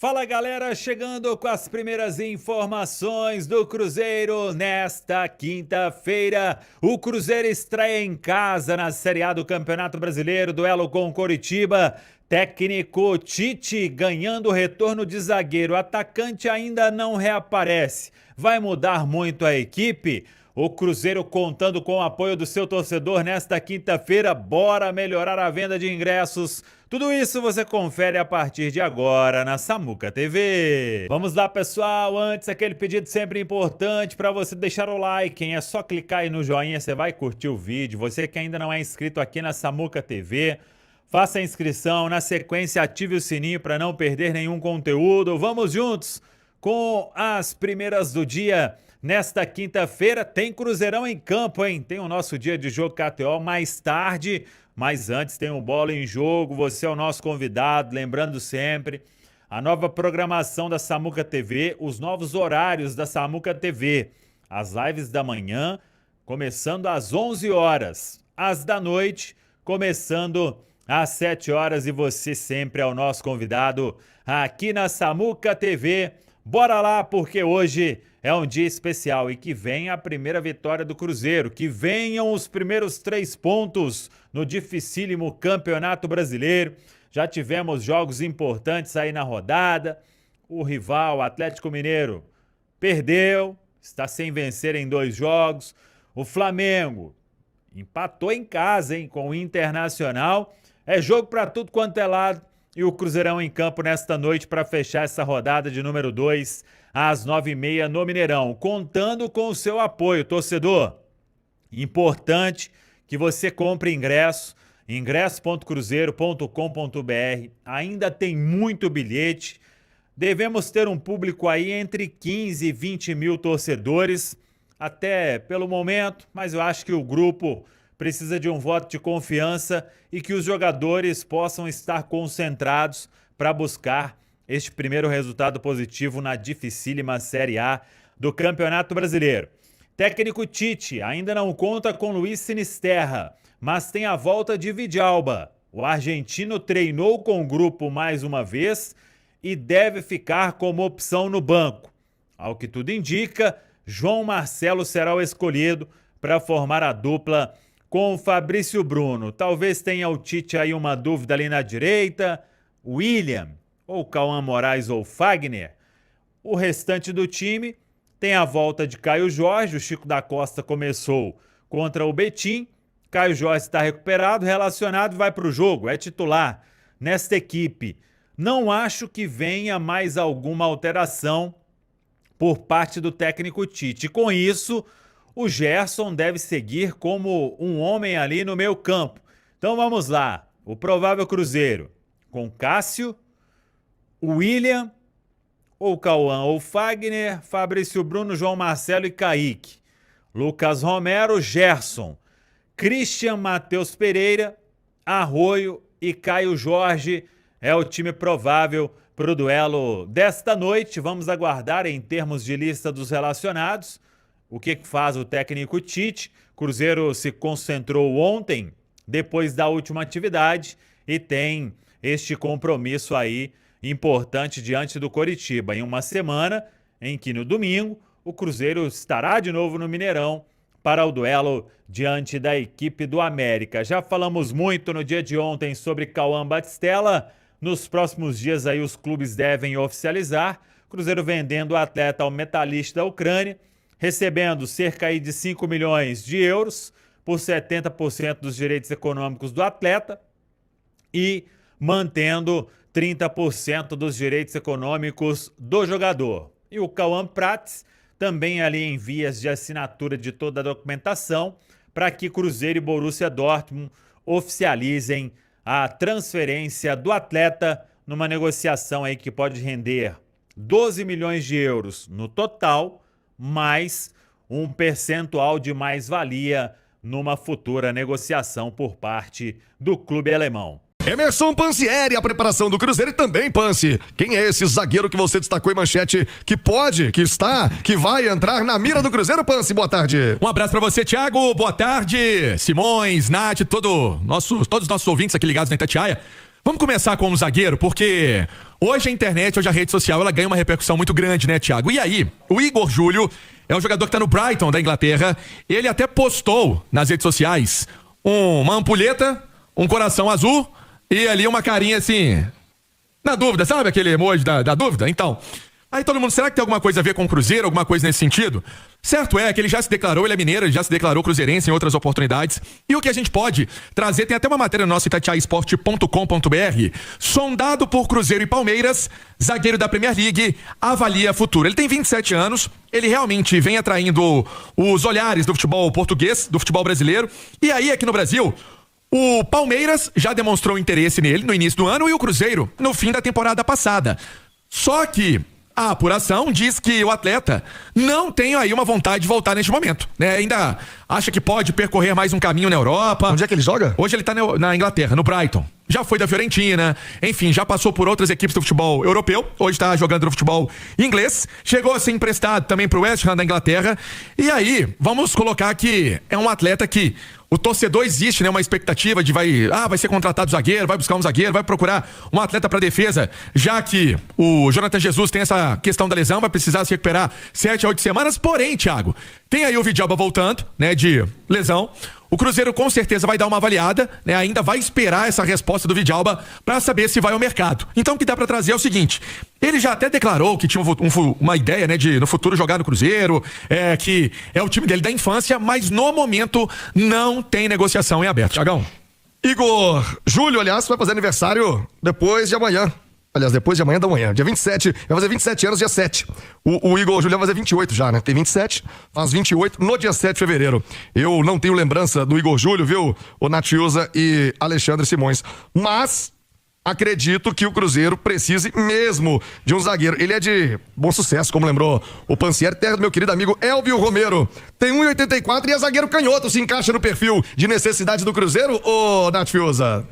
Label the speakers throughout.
Speaker 1: Fala galera, chegando com as primeiras informações do Cruzeiro nesta quinta-feira. O Cruzeiro estreia em casa na Série A do Campeonato Brasileiro, duelo com Coritiba. Técnico Tite ganhando o retorno de zagueiro, atacante ainda não reaparece. Vai mudar muito a equipe? O Cruzeiro contando com o apoio do seu torcedor nesta quinta-feira. Bora melhorar a venda de ingressos. Tudo isso você confere a partir de agora na Samuca TV. Vamos lá, pessoal. Antes, aquele pedido sempre importante para você deixar o like, hein? É só clicar aí no joinha, você vai curtir o vídeo. Você que ainda não é inscrito aqui na Samuca TV, faça a inscrição. Na sequência, ative o sininho para não perder nenhum conteúdo. Vamos juntos com as primeiras do dia. Nesta quinta-feira tem Cruzeirão em campo, hein? Tem o nosso dia de jogo KTO mais tarde, mas antes tem o Bola em Jogo. Você é o nosso convidado, lembrando sempre a nova programação da Samuca TV, os novos horários da Samuca TV. As lives da manhã começando às 11 horas, as da noite começando às 7 horas e você sempre é o nosso convidado aqui na Samuca TV. Bora lá, porque hoje é um dia especial e que vem a primeira vitória do Cruzeiro, que venham os primeiros 3 pontos no dificílimo Campeonato Brasileiro. Já tivemos jogos importantes aí na rodada. O rival, Atlético Mineiro, perdeu, está sem vencer em 2 jogos. O Flamengo empatou em casa, hein, com o Internacional. É jogo para tudo quanto é lado. E o Cruzeirão em campo nesta noite para fechar essa rodada de número 2 às 9h30 no Mineirão, contando com o seu apoio, torcedor. Importante que você compre ingresso.cruzeiro.com.br. Ainda tem muito bilhete. Devemos ter um público aí entre 15 e 20 mil torcedores, até pelo momento, mas eu acho que o grupo precisa de um voto de confiança e que os jogadores possam estar concentrados para buscar este primeiro resultado positivo na dificílima Série A do Campeonato Brasileiro. Técnico Tite ainda não conta com Luiz Sinisterra, mas tem a volta de Vidalba. O argentino treinou com o grupo mais uma vez e deve ficar como opção no banco. Ao que tudo indica, João Marcelo será o escolhido para formar a dupla com o Fabrício Bruno. Talvez tenha o Tite aí uma dúvida ali na direita, William, ou Cauã Moraes ou Fagner. O restante do time tem a volta de Caio Jorge. O Chico da Costa começou contra o Betim. Caio Jorge está recuperado, relacionado, vai para o jogo, é titular nesta equipe. Não acho que venha mais alguma alteração por parte do técnico Tite. Com isso, o Gerson deve seguir como um homem ali no meio campo. Então vamos lá. O provável Cruzeiro com Cássio, William, ou Cauã ou Fagner, Fabrício Bruno, João Marcelo e Kaique. Lucas Romero, Gerson, Christian, Matheus Pereira, Arroio e Caio Jorge é o time provável para o duelo desta noite. Vamos aguardar em termos de lista dos relacionados. O que faz o técnico Tite? Cruzeiro se concentrou ontem, depois da última atividade, e tem este compromisso aí importante diante do Coritiba. Em uma semana em que no domingo o Cruzeiro estará de novo no Mineirão para o duelo diante da equipe do América. Já falamos muito no dia de ontem sobre Cauã Batistella. Nos próximos dias aí os clubes devem oficializar. Cruzeiro vendendo o atleta ao Metalista da Ucrânia, recebendo cerca aí de 5 milhões de euros por 70% dos direitos econômicos do atleta e mantendo 30% dos direitos econômicos do jogador. E o Cauã Prats também ali em vias de assinatura de toda a documentação para que Cruzeiro e Borussia Dortmund oficializem a transferência do atleta numa negociação aí que pode render 12 milhões de euros no total, mais um percentual de mais-valia numa futura negociação por parte do clube alemão.
Speaker 2: Emerson Pansieri, a preparação do Cruzeiro e também Pansi. Quem é esse zagueiro que você destacou em manchete que pode, que está, que vai entrar na mira do Cruzeiro, Pansi? Boa tarde.
Speaker 3: Um abraço pra você, Thiago. Boa tarde. Simões, Nath, todos os nossos ouvintes aqui ligados na Itatiaia. Vamos começar com o zagueiro, porque hoje a internet, hoje a rede social, ela ganha uma repercussão muito grande, né, Thiago? E aí, o Igor Júlio é um jogador que tá no Brighton, da Inglaterra. Ele até postou nas redes sociais uma ampulheta, um coração azul e ali uma carinha assim, na dúvida, sabe aquele emoji da dúvida? Então, aí todo mundo, será que tem alguma coisa a ver com o Cruzeiro, alguma coisa nesse sentido? Certo é que ele já se declarou, ele é mineiro, ele já se declarou cruzeirense em outras oportunidades. E o que a gente pode trazer, tem até uma matéria no nosso itatiaesporte.com.br. Sondado por Cruzeiro e Palmeiras, zagueiro da Premier League, avalia futuro. Ele tem 27 anos, ele realmente vem atraindo os olhares do futebol português, do futebol brasileiro. E aí, aqui no Brasil, o Palmeiras já demonstrou interesse nele no início do ano e o Cruzeiro no fim da temporada passada. Só que a apuração diz que o atleta não tem aí uma vontade de voltar neste momento, né? Ainda acha que pode percorrer mais um caminho na Europa.
Speaker 2: Onde é que ele joga?
Speaker 3: Hoje ele tá na Inglaterra, no Brighton. Já foi da Fiorentina, enfim, já passou por outras equipes do futebol europeu. Hoje tá jogando no futebol inglês. Chegou a ser emprestado também pro West Ham da Inglaterra. E aí, vamos colocar que é um atleta que o torcedor existe, né? Uma expectativa de vai ser contratado zagueiro, vai buscar um zagueiro, vai procurar um atleta para defesa, já que o Jonathan Jesus tem essa questão da lesão, vai precisar se recuperar 7 a 8 semanas. Porém, Thiago, tem aí o Vidalba voltando, né? De lesão. O Cruzeiro com certeza vai dar uma avaliada, né? Ainda vai esperar essa resposta do Vidalba para saber se vai ao mercado. Então o que dá para trazer é o seguinte: ele já até declarou que tinha uma ideia, né, de no futuro jogar no Cruzeiro, que é o time dele da infância, mas no momento não tem negociação em aberto. Thiagão.
Speaker 2: Igor Júlio, aliás, vai fazer aniversário depois de amanhã. Aliás, depois de amanhã da manhã. Dia 27, vai fazer 27 anos, dia 7. O Igor Júlio vai fazer 28 já, né? Tem 27, faz 28 no dia 7 de fevereiro. Eu não tenho lembrança do Igor Júlio, viu? O Natiusa e Alexandre Simões. Mas acredito que o Cruzeiro precise mesmo de um zagueiro. Ele é de bom sucesso, como lembrou o Pansieri, terra do meu querido amigo Elvio Romero. Tem 1,84 e é zagueiro canhoto. Se encaixa no perfil de necessidade do Cruzeiro, ô Natiusa?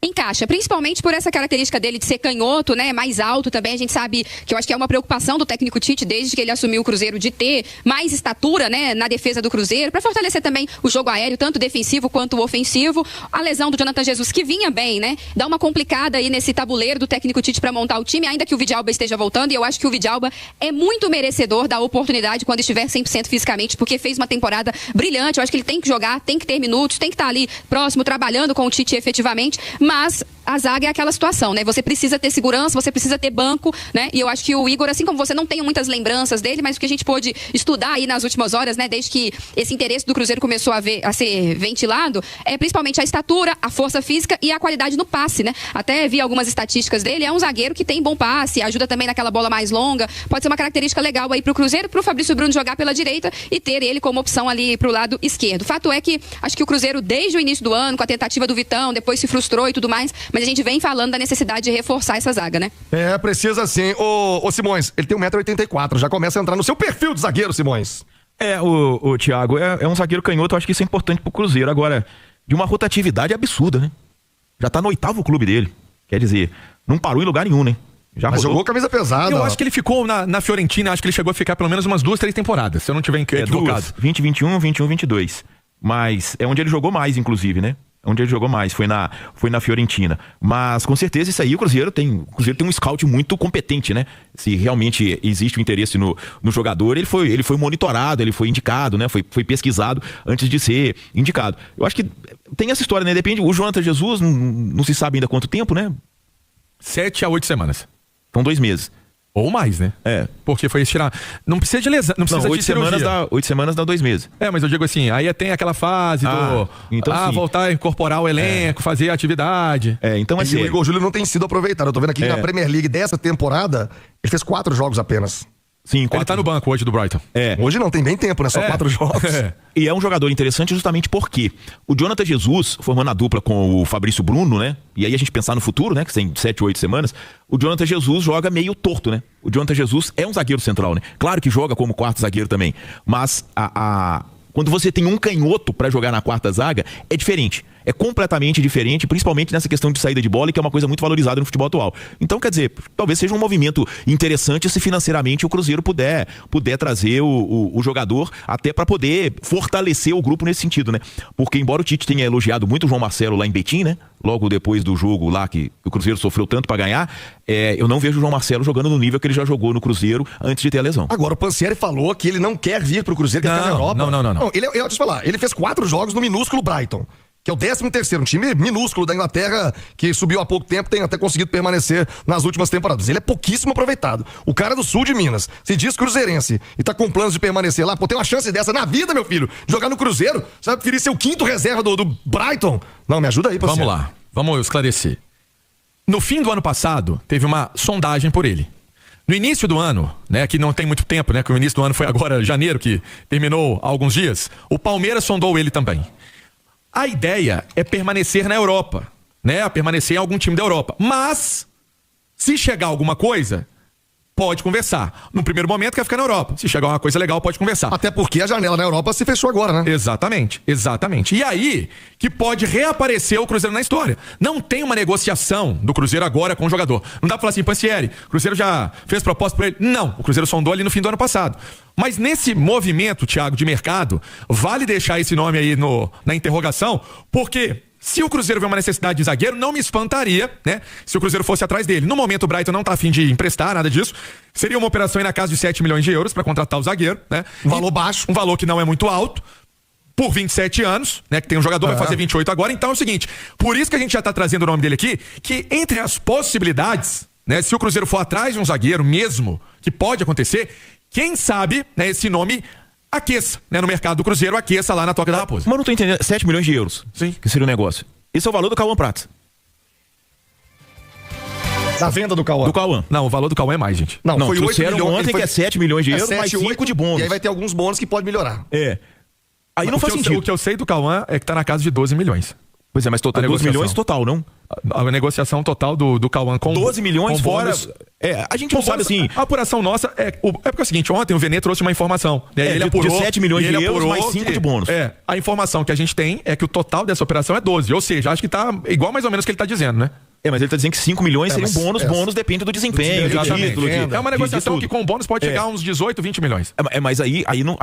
Speaker 4: Encaixa, principalmente por essa característica dele de ser canhoto, né, mais alto também. A gente sabe que eu acho que é uma preocupação do técnico Tite desde que ele assumiu o Cruzeiro, de ter mais estatura, né, na defesa do Cruzeiro, para fortalecer também o jogo aéreo, tanto defensivo quanto ofensivo. A lesão do Jonathan Jesus, que vinha bem, né, dá uma complicada aí nesse tabuleiro do técnico Tite para montar o time, ainda que o Vidalba esteja voltando. E eu acho que o Vidalba é muito merecedor da oportunidade quando estiver 100% fisicamente, porque fez uma temporada brilhante. Eu acho que ele tem que jogar, tem que ter minutos, tem que estar ali próximo, trabalhando com o Tite efetivamente. Mas a zaga é aquela situação, né? Você precisa ter segurança, você precisa ter banco, né? E eu acho que o Igor, assim como você, não tem muitas lembranças dele, mas o que a gente pôde estudar aí nas últimas horas, né? Desde que esse interesse do Cruzeiro começou a ser ventilado, é principalmente a estatura, a força física e a qualidade no passe, né? Até vi algumas estatísticas dele, é um zagueiro que tem bom passe, ajuda também naquela bola mais longa, pode ser uma característica legal aí pro Cruzeiro, pro Fabrício Bruno jogar pela direita e ter ele como opção ali pro lado esquerdo. Fato é que acho que o Cruzeiro, desde o início do ano, com a tentativa do Vitão, depois se frustrou e tudo mais, mas a gente vem falando da necessidade de reforçar essa zaga, né?
Speaker 2: É, precisa sim. Ô Simões, ele tem 1,84 m, já começa a entrar no seu perfil de zagueiro, Simões.
Speaker 5: O Thiago, é um zagueiro canhoto, eu acho que isso é importante pro Cruzeiro. Agora, de uma rotatividade absurda, né? Já tá no 8º clube dele. Quer dizer, não parou em lugar nenhum, né?
Speaker 2: Mas jogou camisa pesada.
Speaker 3: Eu acho que ele ficou na Fiorentina, acho que ele chegou a ficar pelo menos umas 2, 3 temporadas, se eu não tiver equivocado.
Speaker 5: 2021, 21, 22. Mas é onde ele jogou mais, inclusive, né? Onde ele jogou mais, foi na Fiorentina. Mas com certeza isso aí o Cruzeiro tem um scout muito competente, né? Se realmente existe o interesse no jogador, ele foi monitorado, ele foi indicado, né? Foi pesquisado antes de ser indicado. Eu acho que tem essa história, né? Depende, o Jonathan Jesus não se sabe ainda quanto tempo, né?
Speaker 3: 7 a 8 semanas.
Speaker 5: São 2 meses.
Speaker 3: Ou mais, né?
Speaker 5: É.
Speaker 3: Porque foi estirar. Não precisa de lesão, não precisa de cirurgia.
Speaker 5: 8 semanas dá 2 meses.
Speaker 3: É, mas eu digo assim, aí tem aquela fase
Speaker 5: então
Speaker 3: voltar a incorporar o elenco, fazer a atividade.
Speaker 5: Então
Speaker 2: o Igor Júlio não tem sido aproveitado. Eu tô vendo aqui que na Premier League dessa temporada, ele fez 4 jogos apenas.
Speaker 3: Sim, ele tá no banco hoje do Brighton.
Speaker 2: Hoje não tem bem tempo, né? Só 4 jogos.
Speaker 5: E é um jogador interessante justamente porque o Jonathan Jesus, formando a dupla com o Fabrício Bruno, né? E aí a gente pensar no futuro, né? Que tem 7 ou 8 semanas, o Jonathan Jesus joga meio torto, né? O Jonathan Jesus é um zagueiro central, né? Claro que joga como 4º zagueiro também, mas quando você tem um canhoto pra jogar na 4ª zaga, é diferente. é completamente diferente, principalmente nessa questão de saída de bola, que é uma coisa muito valorizada no futebol atual. Então, quer dizer, talvez seja um movimento interessante se financeiramente o Cruzeiro puder trazer o jogador até para poder fortalecer o grupo nesse sentido, né? Porque embora o Tite tenha elogiado muito o João Marcelo lá em Betim, né? Logo depois do jogo lá que o Cruzeiro sofreu tanto para ganhar, eu não vejo o João Marcelo jogando no nível que ele já jogou no Cruzeiro antes de ter a lesão.
Speaker 2: Agora, o Pansieri falou que ele não quer vir pro Cruzeiro, quer ficar na Europa.
Speaker 3: Não.
Speaker 2: Deixa eu te falar, ele fez 4 jogos no minúsculo Brighton, que é o 13º, um time minúsculo da Inglaterra, que subiu há pouco tempo, tem até conseguido permanecer nas últimas temporadas. Ele é pouquíssimo aproveitado. O cara é do sul de Minas, se diz cruzeirense e tá com planos de permanecer lá, pô, tem uma chance dessa na vida, meu filho, de jogar no Cruzeiro, você vai preferir ser o 5º reserva do Brighton? Não, me ajuda aí, Pansieri.
Speaker 3: Vamos lá, vamos esclarecer. No fim do ano passado, teve uma sondagem por ele. No início do ano, né, que não tem muito tempo, né, que o início do ano foi agora janeiro, que terminou há alguns dias, o Palmeiras sondou ele também. A ideia é permanecer na Europa, né? Permanecer em algum time da Europa. Mas, se chegar alguma coisa, pode conversar. No primeiro momento quer ficar na Europa. Se chegar uma coisa legal, pode conversar.
Speaker 2: Até porque a janela na Europa se fechou agora, né?
Speaker 3: Exatamente. E aí que pode reaparecer o Cruzeiro na história. Não tem uma negociação do Cruzeiro agora com o jogador. Não dá pra falar assim, Pansieri, o Cruzeiro já fez proposta pra ele. Não, o Cruzeiro sondou ali no fim do ano passado. Mas nesse movimento, Thiago, de mercado, vale deixar esse nome aí na interrogação, porque se o Cruzeiro vê uma necessidade de zagueiro, não me espantaria, né? Se o Cruzeiro fosse atrás dele. No momento o Brighton não tá a fim de emprestar, nada disso. Seria uma operação aí na casa de 7 milhões de euros para contratar o zagueiro, né?
Speaker 2: Um valor baixo.
Speaker 3: Um valor que não é muito alto. Por 27 anos, né? Que tem um jogador, vai fazer 28 agora. Então é o seguinte, por isso que a gente já tá trazendo o nome dele aqui, que entre as possibilidades, né? Se o Cruzeiro for atrás de um zagueiro mesmo, que pode acontecer, quem sabe, né? Esse nome aqueça, né? No mercado do Cruzeiro, aqueça lá na Toca da Raposa.
Speaker 5: Mas não tô entendendo, 7 milhões de euros.
Speaker 3: Sim.
Speaker 5: Que seria o negócio. Esse é o valor do Cauã Prats.
Speaker 2: Da venda do Cauã.
Speaker 5: Do Cauã.
Speaker 3: Não, o valor do Cauã é mais, gente.
Speaker 2: Não, foi 8 milhões.
Speaker 5: Ontem que é 7 milhões de euros,
Speaker 2: 7,
Speaker 5: mais 5
Speaker 2: 8,
Speaker 5: de bônus.
Speaker 2: E aí vai ter alguns bônus que pode melhorar.
Speaker 5: Aí não faz sentido.
Speaker 3: O que eu sei do Cauã é que tá na casa de 12 milhões.
Speaker 5: Pois é, mas total 12 milhões total, não?
Speaker 3: A negociação total do Cauã com
Speaker 5: 12 milhões
Speaker 3: com
Speaker 5: fora.
Speaker 3: bônus.
Speaker 5: A gente não sabe assim.
Speaker 3: A apuração nossa é porque é o seguinte, ontem o Venê trouxe uma informação. Ele apurou,
Speaker 5: de 7 milhões de euros mais 5 de bônus.
Speaker 3: A informação que a gente tem é que o total dessa operação é 12. Ou seja, acho que tá igual mais ou menos o que ele tá dizendo, né?
Speaker 5: Mas ele tá dizendo que 5 milhões seria um bônus. Bônus depende do desempenho, do título.
Speaker 3: É uma negociação que com bônus pode chegar a uns 18, 20 milhões.
Speaker 5: Mas aí não.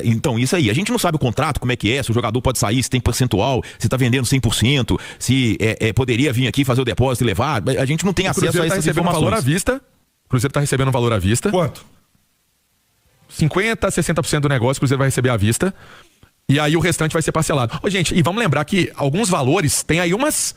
Speaker 5: Então, isso aí. A gente não sabe o contrato, como é que é, se o jogador pode sair, se tem percentual, se tá vendendo 100%, se poderia vir aqui fazer o depósito e levar. A gente não tem acesso a essas informações.
Speaker 3: Valor à vista. O Cruzeiro tá recebendo um valor à vista.
Speaker 2: Quanto?
Speaker 3: 50% a 60% do negócio o Cruzeiro vai receber à vista. E aí o restante vai ser parcelado. Gente, e vamos lembrar que alguns valores tem aí umas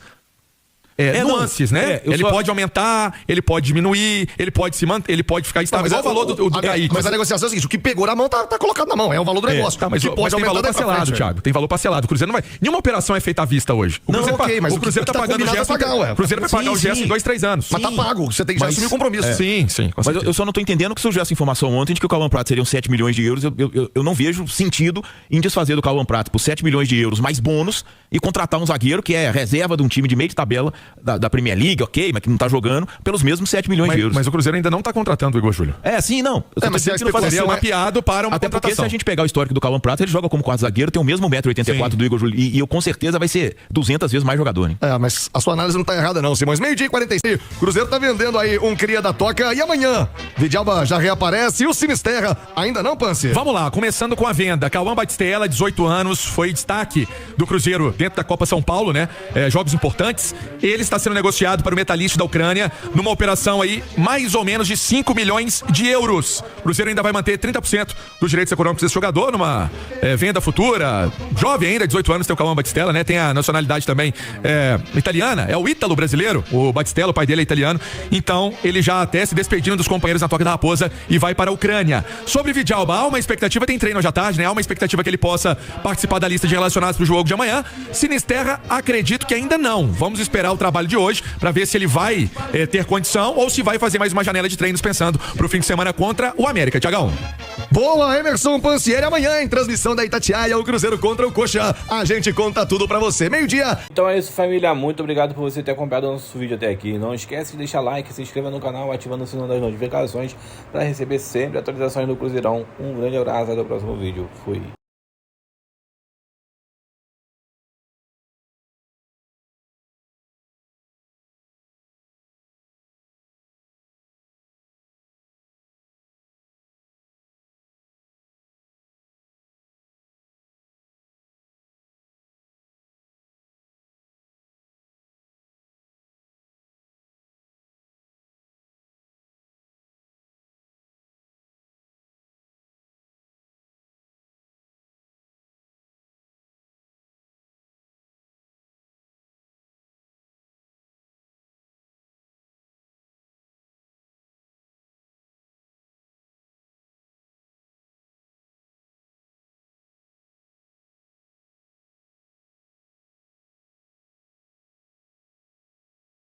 Speaker 3: nuances, né? Ele pode aumentar, ele pode diminuir, ele pode se manter, ele pode ficar estável. Igual o valor do Kaique.
Speaker 2: Mas a negociação é o seguinte, o que pegou na mão tá colocado na mão, é o valor do negócio.
Speaker 3: Tá, mas pode tem valor parcelado, Thiago. Tem valor parcelado. O Cruzeiro não vai. Nenhuma operação é feita à vista hoje. O Cruzeiro tá pagando o Gerson. O Cruzeiro vai pagar o Gerson em 2, 3 anos.
Speaker 2: Mas tá pago, você tem que já assumir o compromisso.
Speaker 3: Sim.
Speaker 5: Mas eu só não tô entendendo que surgiu essa informação ontem de que o Cauã Prats seriam 7 milhões de euros. Eu não vejo sentido em desfazer do Cauã Prats por 7 milhões de euros mais bônus e contratar um zagueiro que é reserva de um time de meio de tabela da Premier League, ok, mas que não tá jogando, pelos mesmos 7 milhões de euros.
Speaker 3: Mas o Cruzeiro ainda não tá contratando o Igor Júlio.
Speaker 5: Não.
Speaker 2: Mas
Speaker 3: seria mapeado para uma
Speaker 5: Até
Speaker 3: contratação.
Speaker 5: porque se a gente pegar o histórico do Cauã Prats, ele joga como quarto zagueiro, tem o mesmo 1,84 m do Igor Júlio. E eu com certeza vai ser 200 vezes mais jogador, hein?
Speaker 2: Mas a sua análise não tá errada não, Simões. 12h46, Cruzeiro tá vendendo aí um cria da Toca. E amanhã, Vidalba já reaparece e o Sinisterra ainda não, Pansi?
Speaker 3: Vamos lá, começando com a venda. Cauã Batistella, 18 anos, foi destaque do Cruzeiro dentro da Copa São Paulo, né? Jogos importantes. Ele está sendo negociado para o Metalist da Ucrânia, numa operação aí mais ou menos de 5 milhões de euros. O Cruzeiro ainda vai manter 30% dos direitos econômicos desse jogador numa venda futura. Jovem ainda, 18 anos, tem o Cauã Batistella, né? Tem a nacionalidade também italiana, é o ítalo brasileiro, o Batistella, o pai dele é italiano. Então, ele já até se despedindo dos companheiros na Toca da Raposa e vai para a Ucrânia. Sobre Vidalba, há uma expectativa, tem treino hoje à tarde, né? Há uma expectativa que ele possa participar da lista de relacionados para o jogo de amanhã. Sinisterra, acredito que ainda não. Vamos esperar o trabalho de hoje para ver se ele vai ter condição ou se vai fazer mais uma janela de treinos pensando pro fim de semana contra o América. Thiagão.
Speaker 2: Boa, Emerson Pansieri, amanhã em transmissão da Itatiaia, o Cruzeiro contra o Coxa. A gente conta tudo pra você, meio-dia.
Speaker 6: Então é isso, família, muito obrigado por você ter acompanhado o nosso vídeo até aqui. Não esquece de deixar like, se inscreva no canal, ativando o sininho das notificações para receber sempre atualizações do Cruzeirão. Um grande abraço, até o próximo vídeo. Fui.